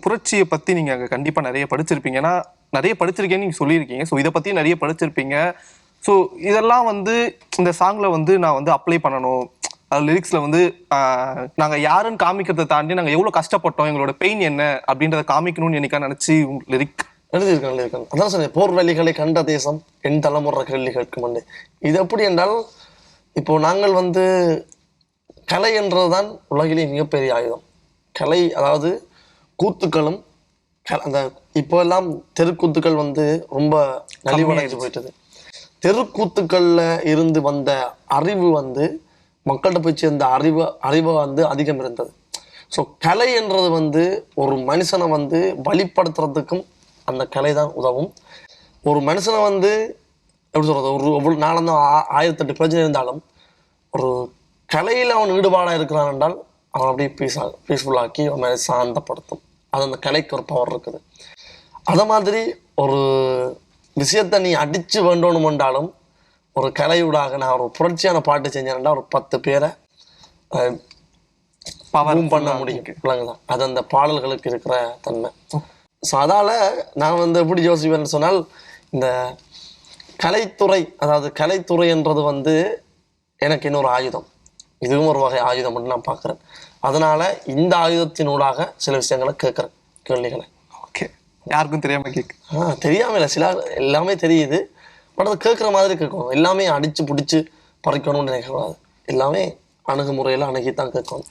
புரட்சியை பத்தி நீங்க அங்க கண்டிப்பா நிறைய படிச்சிருப்பீங்க. ஏன்னா நிறைய படிச்சிருக்கேன்னு நீங்க சொல்லியிருக்கீங்க. ஸோ இதை பத்தி நிறைய படிச்சிருப்பீங்க. ஸோ இதெல்லாம் வந்து இந்த சாங்ல வந்து நான் வந்து அப்ளை பண்ணணும். லிரிக்ஸ்ல வந்து நாங்க யாருன்னு காமிக்கிறதை தாண்டி நாங்க எவ்வளவு கஷ்டப்பட்டோம், எங்களோட பெயின் என்ன அப்படின்றத காமிக்கணும்னு என்னைக்கா நினைச்சு லிரிக் எழுதியிருக்கேன். அதான் சொன்னேன், போர் வழிகளை கண்ட தேசம் என் தலைமுறை கேள்வி கேட்கும். இது எப்படி என்றால், இப்போ நாங்கள் வந்து கலை என்றதுதான் உலகிலே மிகப்பெரிய ஆயுதம். கலை, அதாவது கூத்துக்களும் அந்த இப்போ எல்லாம் தெருக்கூத்துக்கள் வந்து ரொம்ப நலிவடைஞ்சு போயிட்டது. தெருக்கூத்துக்கள்ல இருந்து வந்த அறிவு வந்து மக்கள்கிட்ட போய் சேர்ந்த அறிவை வந்து அதிகம் இருந்தது. ஸோ கலை என்றது வந்து ஒரு மனுஷனை வந்து வழிப்படுத்துறதுக்கும் அந்த கலை தான் உதவும். ஒரு மனுஷனை வந்து எப்படி சொல்றது, ஒரு நாளந்த 1008 பிரச்சனை இருந்தாலும் ஒரு கலையில் அவன் ஈடுபாடாக இருக்கிறான் என்றால் அவன் அப்படியே பீஸ்ஃபுல்லாக்கி அவன் சாந்தப்படுத்தும். அது அந்த கலைக்கு ஒரு பவர் இருக்குது. அதை மாதிரி ஒரு விஷயத்தை நீ அடித்து வேண்டணும் என்றாலும் ஒரு கலையூடாக நான் ஒரு புரட்சியான பாட்டு செஞ்சேன்டா ஒரு 10 பேரை பண்ண முடியும். இல்லைங்களா? அது அந்த பாடல்களுக்கு இருக்கிற தன்மை. ஸோ அதால் நான் வந்து எப்படி யோசிப்பேன்னு சொன்னால், இந்த கலைத்துறை, அதாவது கலைத்துறை என்றது வந்து எனக்கு இன்னொரு ஆயுதம். இதுவும் ஒரு வகை ஆயுதம் மட்டும் நான் பார்க்குறேன். அதனால் இந்த ஆயுதத்தினூடாக சில விஷயங்களை கேட்குறேன், கேள்விகளை. ஓகே, யாருக்கும் தெரியாமல் தெரியாமல் இல்லை, சில எல்லாமே தெரியுது. பட் அது கேட்குற மாதிரி கேட்கணும். எல்லாமே அடித்து பிடிச்சி பறிக்கணும்னு நினைக்கக்கூடாது. எல்லாமே அணுகுமுறையில் அணுகித்தான் கேட்கணும்.